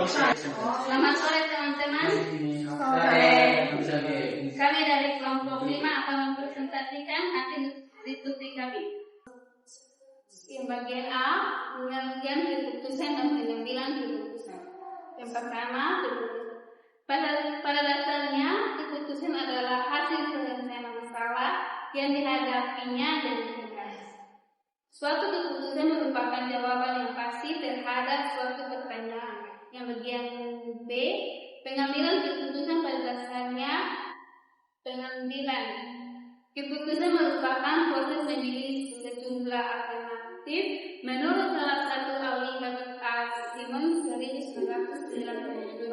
Selamat sore teman-teman. Kami dari kelompok 5 akan mempresentasikan hasil diskusi kami. Yang bagian A, pengertian keputusan dan pengambilan keputusan. Yang pertama, pada dasarnya keputusan adalah hasil penyelesaian masalah yang dihadapinya dan dibahas. Suatu keputusan merupakan jawaban yang pasti terhadap suatu pertanyaan. Yang bagian B, pengambilan keputusan pada dasarnya pengambilan keputusan merupakan proses memilih sejumlah alternatif menurut salah satu ahli Simon 1997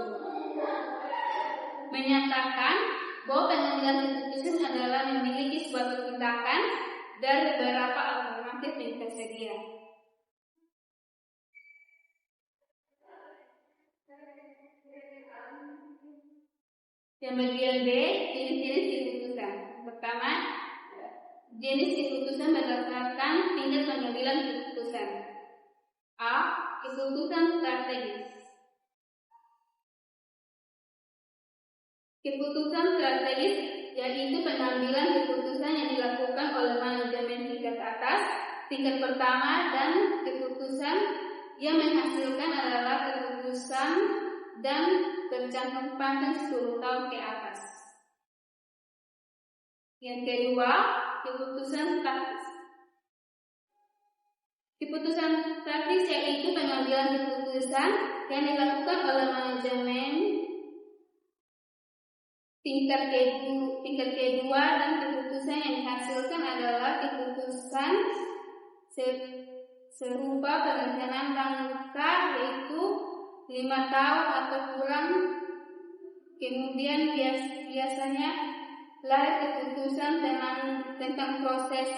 menyatakan bahwa pengambilan keputusan adalah memiliki suatu tindakan dari beberapa alternatif yang tersedia. Yang bagian B, jenis-jenis keputusan. Pertama, jenis keputusan berdasarkan tingkat pengambilan keputusan. A. Keputusan strategis. Keputusan strategis yaitu pengambilan keputusan yang dilakukan oleh manajemen tingkat atas, tingkat pertama, dan keputusan yang menghasilkan adalah keputusan dan terjangka panjang 10 tahun ke atas. Yang kedua, keputusan taktis. Keputusan taktis yaitu pengambilan keputusan yang dilakukan oleh manajemen tingkat kedua dan keputusan yang dihasilkan adalah keputusan serupa perencanaan langkah yaitu 5 tahun atau kurang. Kemudian biasanya lahir keputusan tentang proses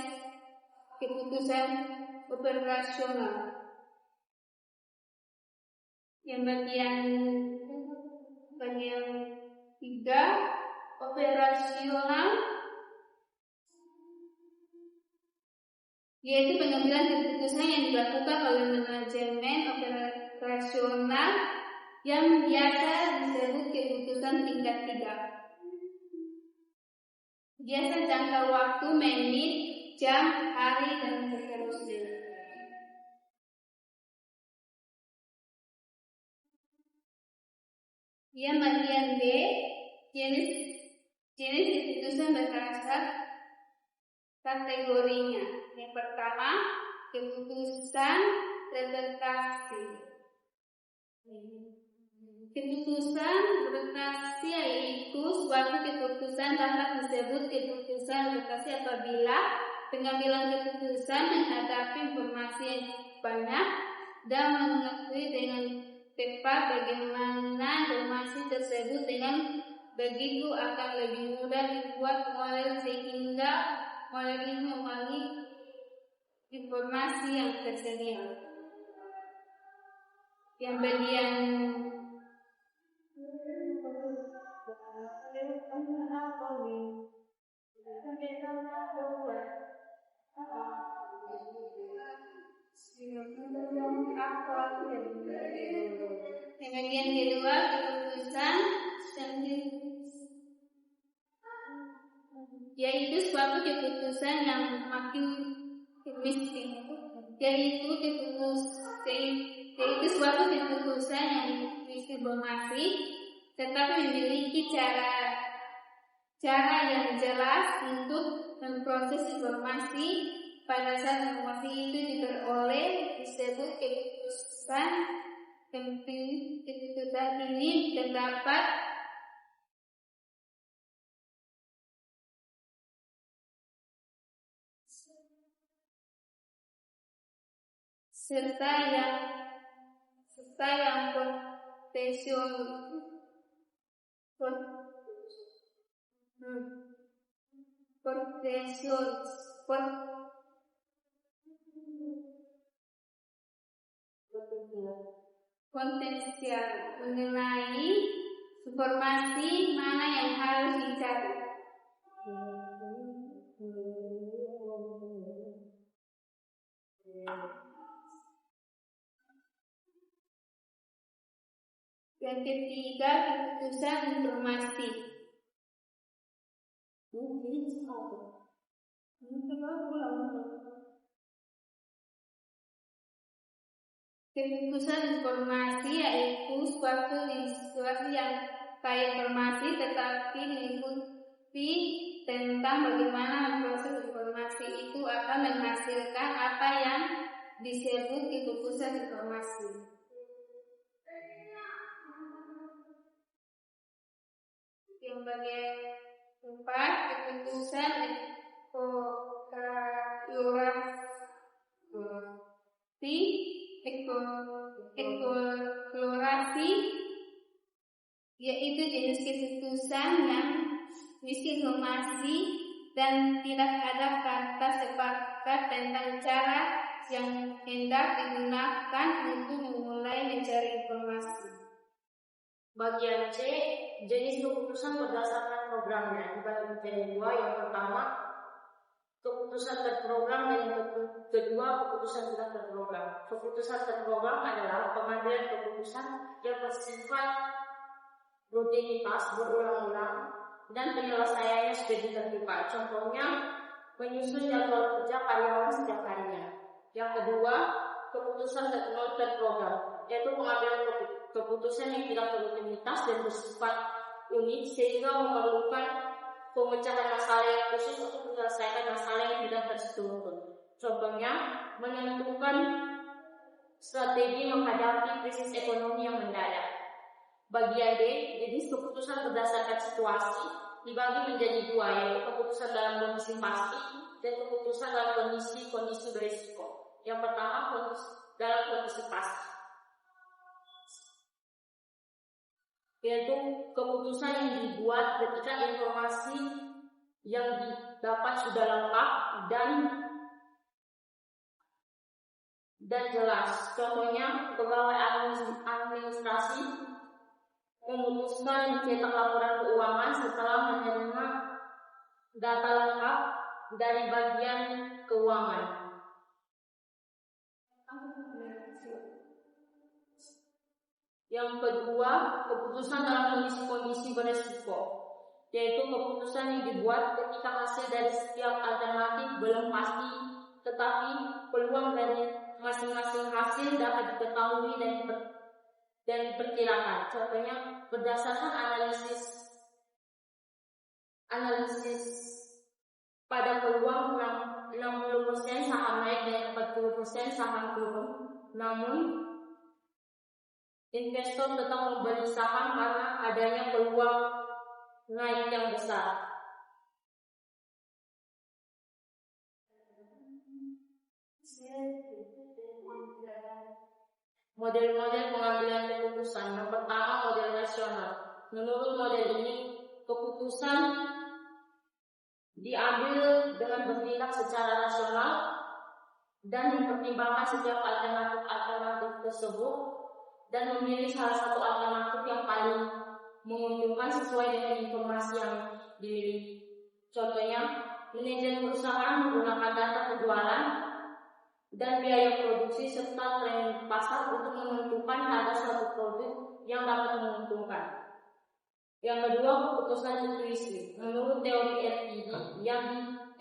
keputusan operasional. Yang bagian 3, operasional, yaitu pengambilan keputusan yang dilakukan oleh manajemen operasional yang biasa disebut keputusan tingkat 3. Biasa jangka waktu menit, jam, hari, dan seterusnya. Yang bagian B, jenis keputusan berdasar kategorinya. Yang pertama, keputusan representasi. Keputusan representasi yaitu suatu keputusan dapat disebut keputusan representasi apabila pengambilan keputusan menghadapi informasi yang banyak dan mengetahui dengan tepat bagaimana informasi tersebut dengan begitu akan lebih mudah dibuat model sehingga model ini memahami informasi yang tersedia. Yang bagian kedua, keputusan yaitu suatu keputusan yang makin mistik, yaitu suatu keputusan yang informasi tetapi memiliki cara yang jelas untuk memproses informasi. Pada saat informasi itu diperoleh disebut keputusan. Keputusan ini terdapat serta yang potensial mengenai informasi mana yang harus dicari. Yang ketiga, keputusan informasi. Keputusan informasi yaitu suatu yang kaya informasi tetapi diikuti tentang bagaimana memproses informasi itu akan menghasilkan apa yang disebut keputusan informasi. Yang bagian 4, keputusan eksplorasi, yaitu jenis keputusan yang berisi informasi dan tidak ada kata sepakat tentang cara yang hendak digunakan untuk memulai mencari informasi. Bagian C, jenis keputusan berdasarkan programnya dibagi menjadi 2. Yang pertama, keputusan terprogram, dan yang kedua, keputusan tidak terprogram. Keputusan terprogram adalah pengambilan keputusan yang bersifat rutinitas berulang-ulang dan penyelesaiannya sudah ditentukan. Contohnya, menyusun jadwal kerja karyawan setiap harinya. Yang kedua, keputusan non terprogram, yaitu pengambilan keputusan yang tidak berrutinitas dan bersifat unik sehingga memerlukan pemecahan masalah yang khusus untuk menyelesaikan masalah yang tidak terstruktur. Contohnya, menentukan strategi menghadapi krisis ekonomi yang mendadak. Bagian D, jenis keputusan berdasarkan situasi dibagi menjadi 2, yaitu keputusan dalam kondisi pasti dan keputusan dalam kondisi berisiko. Yang pertama, dalam kondisi pasti, yaitu keputusan yang dibuat ketika informasi yang didapat sudah lengkap dan jelas. Contohnya, pegawai administrasi memutuskan mencetak laporan keuangan setelah menerima data lengkap dari bagian keuangan. Yang kedua, keputusan dalam kondisi berisiko, yaitu keputusan yang dibuat ketika hasil dari setiap alternatif belum pasti, tetapi peluang dari masing-masing hasil dapat diketahui dan diperkirakan. Contohnya, berdasarkan analisis pada peluang 60% saham naik dan 40% saham turun, namun investor tetap membeli saham karena adanya peluang naik yang besar. Model-model pengambilan keputusan. Yang pertama, model rasional. Menurut model ini, keputusan diambil dengan bertindak secara rasional dan mempertimbangkan setiap alternatif tersebut dan memilih salah satu alternatif yang paling menguntungkan sesuai dengan informasi yang dimiliki. Contohnya, manajer perusahaan menggunakan data penjualan dan biaya produksi serta tren pasar untuk menentukan harga suatu produk yang dapat menguntungkan. Yang kedua, keputusan intuisi. Menurut teori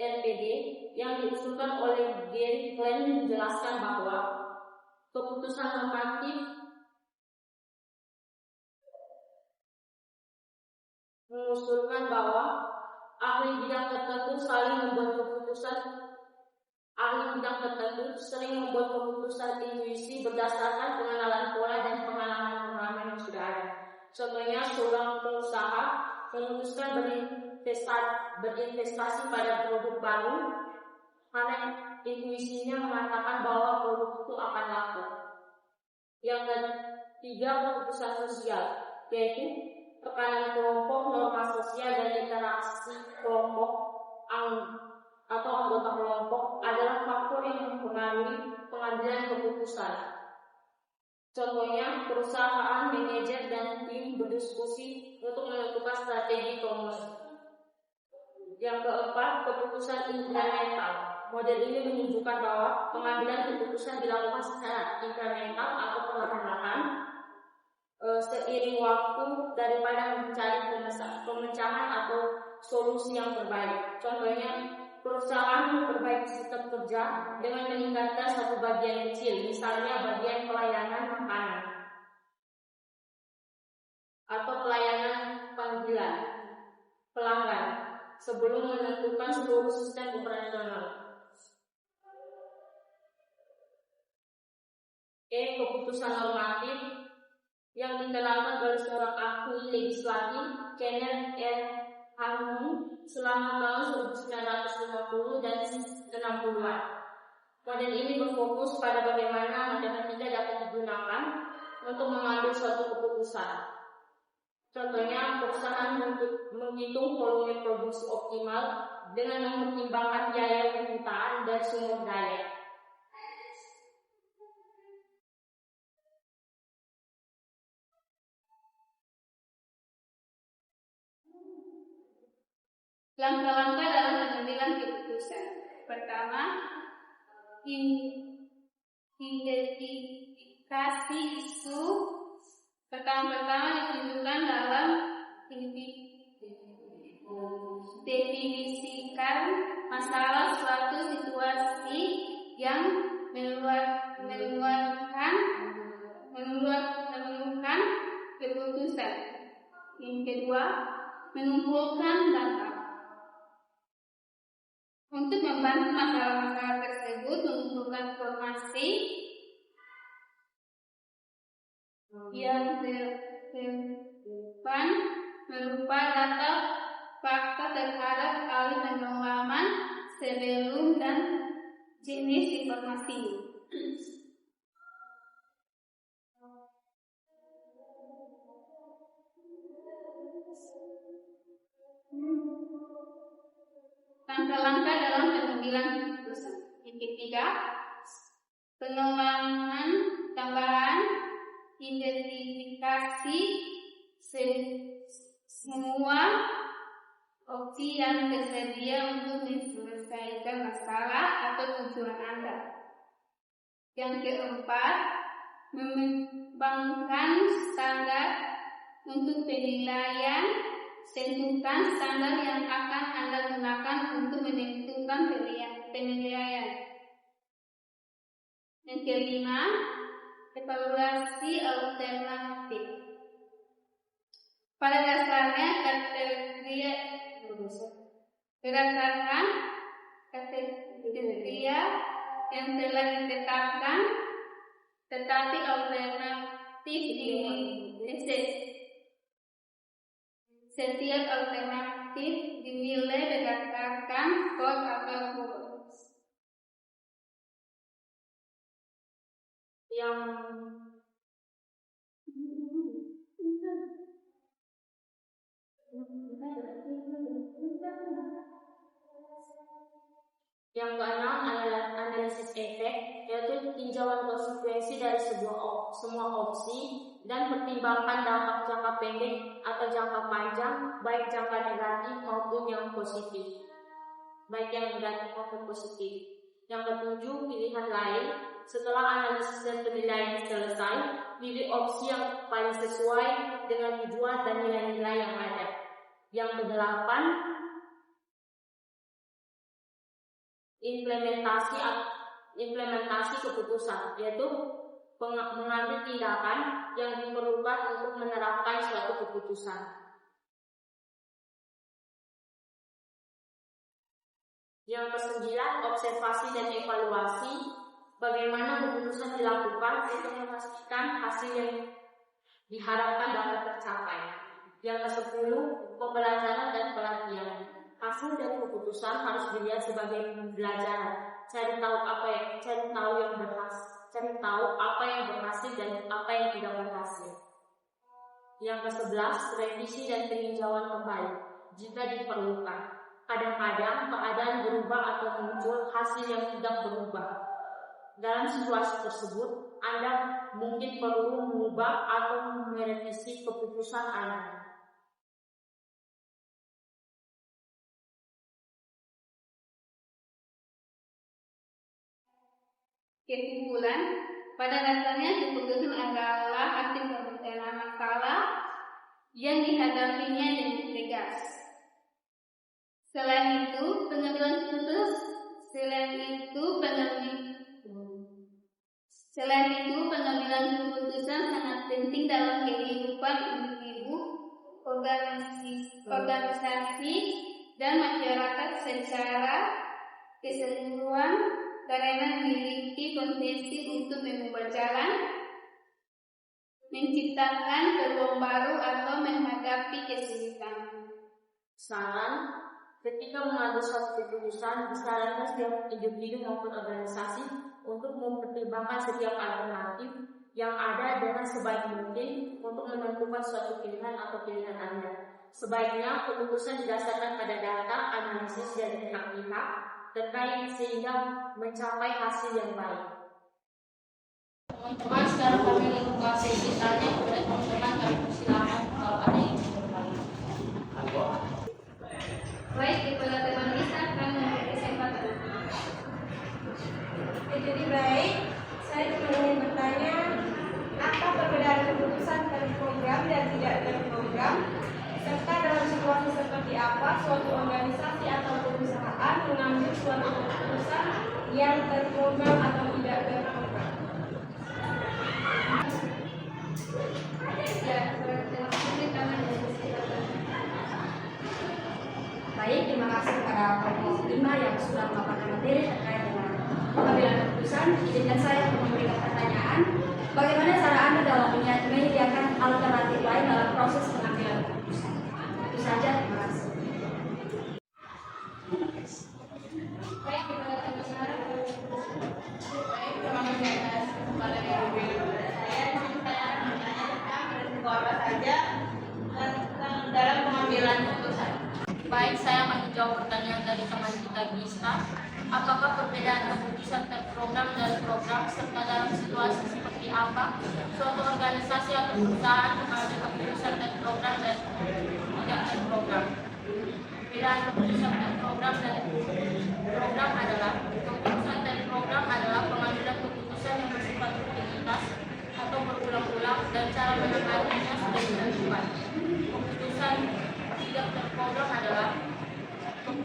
RPD yang diusulkan oleh Gary Klein menjelaskan bahwa keputusan normatif mengusulkan bahwa ahli bidang tertentu sering membuat keputusan intuisi berdasarkan pengenalan pola dan pengalaman yang sudah ada. Contohnya, seorang pengusaha memutuskan berinvestasi pada produk baru karena intuisinya mengatakan bahwa produk itu akan laku. Yang ketiga, keputusan sosial, yaitu tekanan kelompok, norma sosial, dan interaksi kelompok atau anggota kelompok adalah faktor yang mempengaruhi pengambilan keputusan. Contohnya, perusahaan, manajer, dan tim berdiskusi untuk menentukan strategi promosi. Yang keempat, keputusan inkremental. Model ini menunjukkan bahwa pengambilan keputusan dilakukan secara inkremental atau perlahan-lahan seiring waktu daripada mencari pemecahan atau solusi yang terbaik. Contohnya, perusahaan memperbaiki sistem kerja dengan meningkatkan satu bagian kecil, misalnya bagian pelayanan makanan atau pelayanan panggilan pelanggan sebelum menentukan seluruh sistem operasional. Keputusan normatif yang dikenalkan oleh seorang ahli legislatif, Kenneth R. Harmon, selama tahun 1950 dan 60-an. Model ini berfokus pada bagaimana matematika dapat digunakan untuk mengambil suatu keputusan. Contohnya, perusahaan menghitung volume produksi optimal dengan mempertimbangkan biaya permintaan dan sumber daya. Langkah-langkah dalam pengambilan keputusan. Pertama, identifikasi isu. Pertama ditunjukkan dalam definisikan masalah suatu situasi yang memerlukan keputusan. Yang kedua, mengumpulkan data. Untuk membantu masalah-masalah tersebut, mengumpulkan informasi yang terdepan berupa data fakta terhadap alih pengalaman sebelum dan jenis informasi. Langkah-langkah dalam pengambilan keputusan. Yang ketiga, pengembangan tambahan, identifikasi semua opsi yang tersedia untuk menyelesaikan masalah atau tujuan Anda. Yang keempat, mengembangkan standar untuk penilaian. Tentukan standar yang akan Anda gunakan untuk menentukan penilaian. Yang kelima, evaluasi alternatif. Pada dasarnya berdasarkan kriteria yang telah ditetapkan, tetapi alternatif setiap alternatif dinilai berdasarkan skor atau rumus. Yang keenam adalah analisis efek, yaitu tinjauan konsekuensi dari semua opsi dan pertimbangkan dampak jangka pendek atau jangka panjang, baik jangka negatif maupun yang positif. Yang ketujuh, pilihan lain. Setelah analisis dan penilaian selesai, pilih opsi yang paling sesuai dengan tujuan dan nilai-nilai yang ada. Yang kedelapan, implementasi keputusan, yaitu mengambil tindakan yang diperlukan untuk menerapkan suatu keputusan. Yang kesembilan, observasi dan evaluasi. Bagaimana keputusan dilakukan untuk memastikan hasil yang diharapkan dapat tercapai. Yang kesepuluh, pembelajaran dan pelatihan. Hasil dari keputusan harus dilihat sebagai pembelajaran. Cari tahu apa yang berhasil dan apa yang tidak berhasil. Yang ke-11, revisi dan peninjauan kembali jika diperlukan. Kadang-kadang keadaan berubah atau muncul hasil yang tidak berubah. Dalam situasi tersebut, Anda mungkin perlu mengubah atau merevisi keputusan Anda. Kesimpulan, pada dasarnya keputusan adalah hasil berencana masalah yang dihadapinya dengan tegas. Selain itu, pengambilan keputusan sangat penting dalam kehidupan individu, organisasi, dan masyarakat secara keseluruhan karena memiliki potensi untuk mengubah jalan, menciptakan peluang baru atau menghadapi kesulitan. Saran, ketika mengambil suatu keputusan, disarankan setiap individu maupun organisasi untuk mempertimbangkan setiap alternatif yang ada dengan sebaik mungkin untuk menentukan suatu pilihan atau pilihan Anda. Sebaiknya keputusan didasarkan pada data, analisis dari pihak-pihak terkait sehingga mencapai hasil yang baik. Teman-teman, sekarang kami membuka sesi tanya kepada teman-teman. Kami persilakan kalau ada yang ingin bertanya. Baik, kepada teman Lisa akan memberi kesempatan. Jadi baik, saya cuma ingin bertanya, apa perbedaan keputusan terprogram dan tidak terprogram, serta dalam situasi seperti apa suatu organisasi atau perusahaan mengambil suatu keputusan yang terprogram atau tidak terprogram. Baik, terima kasih kepada Komisi 5 yang sudah melakukan materi terkait dengan pengambilan keputusan. Izinkan saya untuk memberikan pertanyaan, bagaimana cara Anda dalam menyediakan alternatif lain dalam proses pengambilan keputusan? Itu saja, terima kasih. Baik, kepada teman-teman. Baik, terima kasih atas kesempatan yang diberikan kepada saya. Saya akan bertanya tentang risiko apa saja dalam pengambilan keputusan. Baik, saya akan menjawab pertanyaan dari teman kita Gista. Apakah perbedaan keputusan terprogram dan program serta dalam situasi seperti apa suatu organisasi atau perusahaan mengambil keputusan terprogram dan tidak terprogram? Perbedaan keputusan terprogram dan program adalah keputusan terprogram adalah pengambilan keputusan yang bersifat rutinitas atau berulang-ulang dan cara menanganinya sudah ditentukan. Keputusan tidak terprogram adalah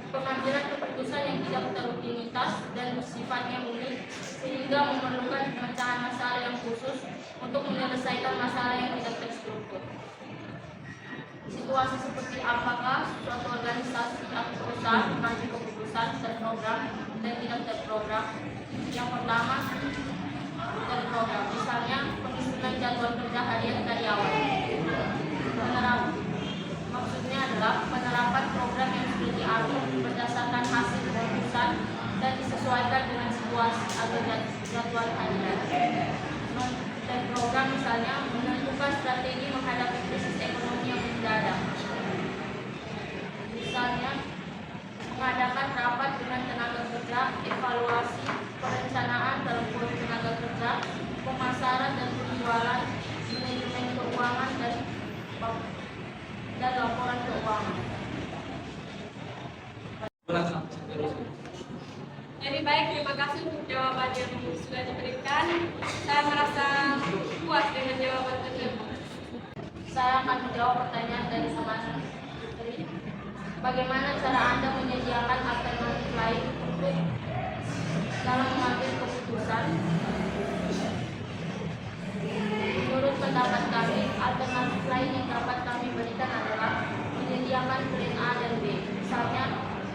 pengambilan keputusan yang tidak terrutinitas dan bersifatnya unik sehingga memerlukan pemecahan masalah yang khusus untuk menyelesaikan masalah yang tidak terstruktur. Situasi seperti apakah suatu organisasi atau perusahaan mengambil keputusan terprogram dan tidak terprogram? Yang pertama, terprogram, misalnya penyusunan jadwal kerja harian karyawan. Maksudnya adalah penerapan program yang sudah diatur berdasarkan hasil keputusan dan disesuaikan dengan situasi atau jadwal harian. Dan program misalnya menentukan strategi menghadapi krisis ekonomi yang mendadak. Misalnya mengadakan rapat dengan tenaga kerja, evaluasi, perencanaan dalam kursus tenaga kerja, pemasaran dan penjualan, manajemen keuangan dan laporan keuangan. Jadi baik, terima kasih untuk jawaban yang sudah diberikan. Saya merasa puas dengan jawaban tersebut. Saya akan menjawab pertanyaan dari teman Putri. Bagaimana cara Anda menyediakan alternatif lain untuk dalam mengambil keputusan? Menurut pendapat kami, alternatif lain yang dapat kami berikan adalah menyediakan plan A dan B. Misalnya,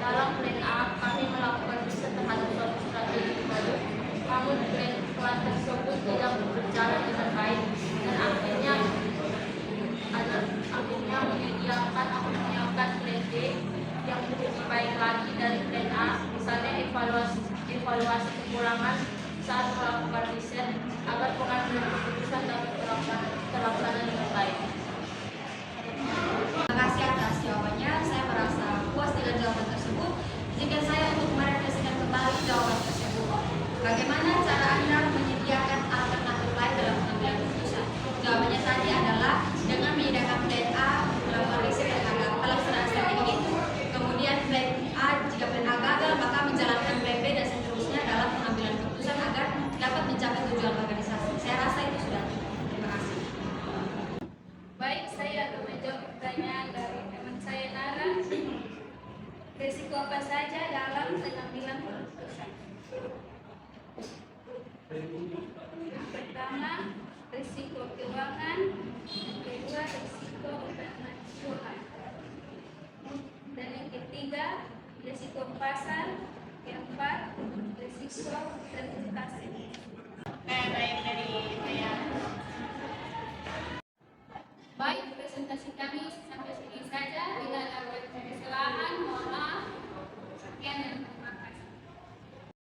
dalam plan A kami melakukan riset terhadap suatu strategi baru, namun plan tersebut tidak berjalan dengan baik dan akhirnya menyediakan atau menyiapkan plan B yang lebih baik lagi dari plan A, misalnya evaluasi kekurangan saat melakukan riset agar pengambilan keputusan dapat terlaksana dengan baik. pertanyaan dari teman saya Nara. Risiko apa saja dalam pengambilan keputusan? Yang pertama, risiko keuangan. Yang kedua, risiko operasional. Dan yang ketiga, risiko pasar. Yang keempat, risiko reputasi. Baik dari saya